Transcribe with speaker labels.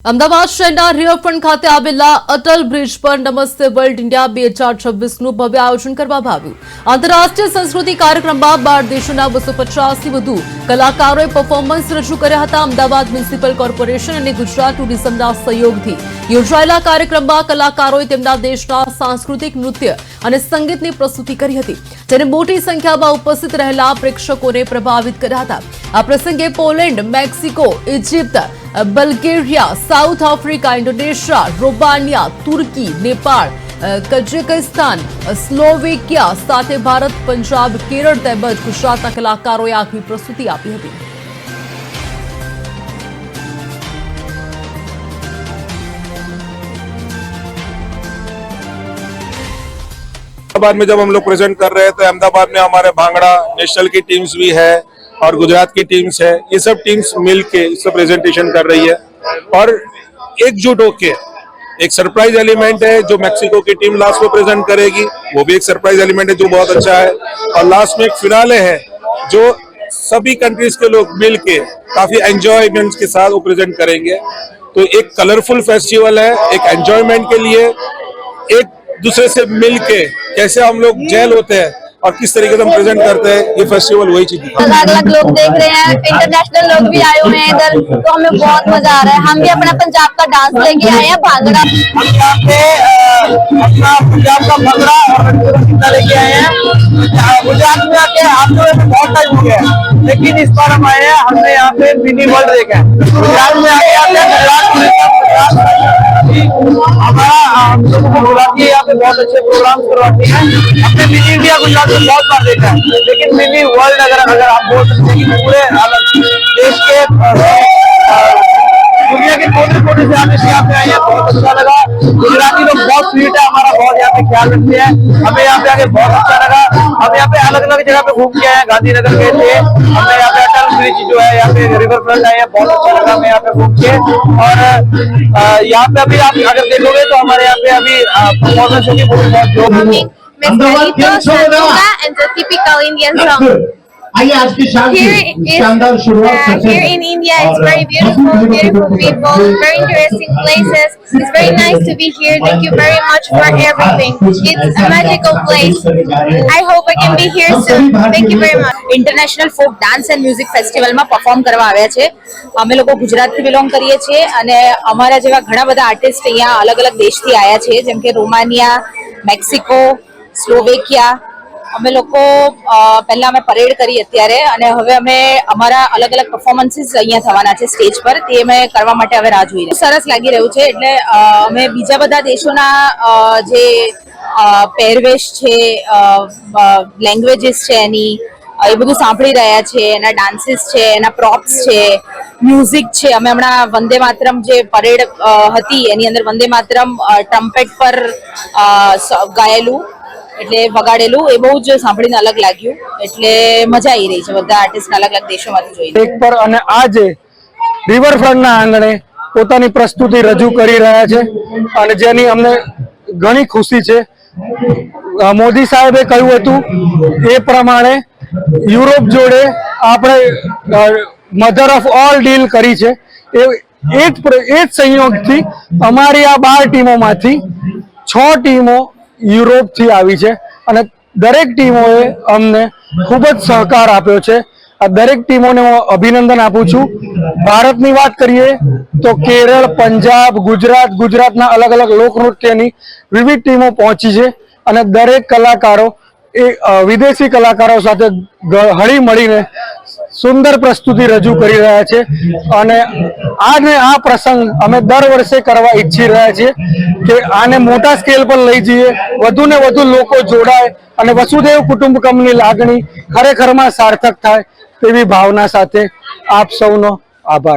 Speaker 1: અમદાવાદ શહેરના રિવરફ્રન્ટ ખાતે આવેલા અટલ બ્રિજ પર નમસ્તે વર્લ્ડ ઇન્ડિયા 2026નું ભવ્ય આયોજન કરવામાં આવ્યું। આંતરરાષ્ટ્રીય સંસ્કૃતિ કાર્યક્રમમાં 12 દેશોના 250થી વધુ કલાકારોએ પરફોર્મન્સ રજૂ કર્યા હતા। અમદાવાદ મ્યુનિસિપલ કોર્પોરેશન અને ગુજરાત ટુરિઝમના સહયોગથી યોજાયેલા કાર્યક્રમમાં કલાકારોએ તેમના દેશના સાંસ્કૃતિક નૃત્ય અને સંગીતની પ્રસ્તુતિ કરી હતી, જેને મોટી સંખ્યામાં ઉપસ્થિત રહેલા પ્રેક્ષકોને પ્રભાવિત કર્યા હતા। આ પ્રસંગે Poland, Mexico, Egypt, Bulgaria, South Africa, Indonesia, Romania, તુર્કી, નેપાળ, કઝાકસ્તાન, સ્લોવેકિયા સાથે ભારત, પંજાબ, કેરળ તેમજ ગુજરાતના કલાકારોએ આગવી પ્રસ્તુતિ આપી હતી।
Speaker 2: अहमदाबाद में जब हम लोग प्रेजेंट कर रहे हैं तो अहमदाबाद में हमारे भांगड़ा नेशनल की टीम्स भी है और गुजरात की टीम्स है। ये सब टीम्स मिलके इसका प्रेजेंटेशन कर रही है और एकजुट होके एक सरप्राइज एलिमेंट है जो मैक्सिको की टीम लास्ट में प्रेजेंट करेगी, वो भी एक सरप्राइज एलिमेंट है जो बहुत अच्छा है। और लास्ट में एक फिनाले है जो सभी कंट्रीज के लोग मिलके काफी एंजॉयमेंट के साथ वो प्रेजेंट करेंगे। तो एक कलरफुल फेस्टिवल है, एक एंजॉयमेंट के लिए, एक दूसरे से मिलके कैसे हम लोग जेल होते हैं और किस तरीके से हम प्रेजेंट करते हैं, ये फेस्टिवल वही चीज है।
Speaker 3: अलग अलग लोग देख रहे हैं, इंटरनेशनल लोग भी आए हुए हैं इधर, तो हमें बहुत मजा आ रहा है। हम भी अपना पंजाब का डांस लेके आए हैं, भांगड़ा।
Speaker 4: हम यहाँ पे अपना पंजाब का भांगड़ा और गीता लेके आए हैं। गुजरात में आके हम लोग बहुत टाइम हो गया है, लेकिन इस बार हम आए हैं, हमने यहाँ पे मिनी वर्ल्ड देखा है। गुजरात में आके हमारा हम लोग को बोला कि यहाँ पे बहुत अच्छे प्रोग्राम करवाते हैं। हमने मिनी इंडिया गुजरात में बहुत बार देखा है, लेकिन मिनी वर्ल्ड अगर आप बोल सकते हैं कि पूरे अलग देश के दुनिया के कोने से हम यहाँ पे आए हैं, बहुत अच्छा लगा। गुजराती लोग बहुत स्वीट है, हमारा बहुत यहाँ पे ख्याल रखते हैं, हमें यहाँ पे आके बहुत अच्छा लगा। हम यहाँ पे अलग अलग जगह पे घूम के आए हैं, गांधीनगर गए थे, हमने यहाँ पे अटल ब्रिज जो है यहाँ पे रिवर फ्रंट आए हैं, बहुत अच्छा लगा हमें यहाँ पे घूम के। और यहाँ पे अभी आप अगर देखोगे तो हमारे यहाँ पे अभी परफॉर्मेंस होगी बहुत जोर।
Speaker 3: And the typical Indian song. Here in India, it's very beautiful people, very interesting places. It's very nice to be here. Thank you very much for everything. It's a magical place. I hope I can be here soon. Thank you very much.
Speaker 5: International folk dance and music ફેસ્ટિવલમાં perform કરવા આવ્યા છે। અમે લોકો ગુજરાતથી belong કરીએ છીએ અને અમારા જેવા ઘણા બધા આર્ટિસ્ટ અહીંયા અલગ અલગ દેશથી આવ્યા છે, જેમ કે રોમાનિયા, મેક્સિકો, સ્લોવેકિયા। અમે લોકો પહેલા અમે પરેડ કરી અત્યારે અને હવે અમે અમારા અલગ અલગ પરફોર્મન્સીસ અહીંયા થવાના છે સ્ટેજ પર, તે અમે કરવા માટે હવે રાહ જોઈ રહ્યા। સરસ લાગી રહ્યું છે, એટલે અમે બીજા બધા દેશોના જે પહેરવેશ છે, લેંગ્વેજીસ છે એની, એ બધું સાંભળી રહ્યા છે, એના ડાન્સીસ છે, એના પ્રોપ્સ છે, મ્યુઝિક છે। અમે હમણાં વંદે માતરમ જે પરેડ હતી એની અંદર વંદે માતરમ ટ્રમ્પેટ પર ગાયેલું એટલે વગાડેલું, એ બહુ જ સાંભળીને અલગ લાગ્યું, એટલે મજા આવી રહી છે બધા આર્ટિસ્ટ અલગ અલગ દેશોમાંથી જોઈને।
Speaker 4: એક પર અને આજે રિવરફ્રન્ટના આંગણે પોતાની પ્રસ્તુતિ રજૂ કરી રહ્યા છે અને જેની અમને ઘણી ખુશી છે। મોદી સાહેબે કહ્યું હતું એ પ્રમાણે યુરોપ જોડે આપણે મધર ઓફ ઓલ ડીલ કરી છે। એ જ સંયોગથી અમારી આ 12 ટીમોમાંથી 6 ટીમો યુરોપથી આવી છે અને દરેક ટીમોએ અમને ખૂબ જ સહકાર આપ્યો છે। આ દરેક ટીમોને હું અભિનંદન આપું છું। ભારતની વાત કરીએ તો કેરળ, પંજાબ, ગુજરાતના અલગ અલગ લોકનૃત્યની વિવિધ ટીમો પહોંચી છે અને દરેક કલાકારો એ વિદેશી કલાકારો સાથે હળી મળીને સુંદર પ્રસ્તુતિ રજૂ કરી રહ્યા છે અને આ પ્રસંગ અમે દર વર્ષે કરવા ઈચ્છી રહ્યા છીએ કે આને મોટા સ્કેલ પર લઈ જઈએ, વધુ ને વધુ લોકો જોડાય અને વસુદેવ કુટુંબકમની લાગણી ખરેખરમાં સાર્થક થાય તેવી ભાવના સાથે આપ સૌનો આભાર।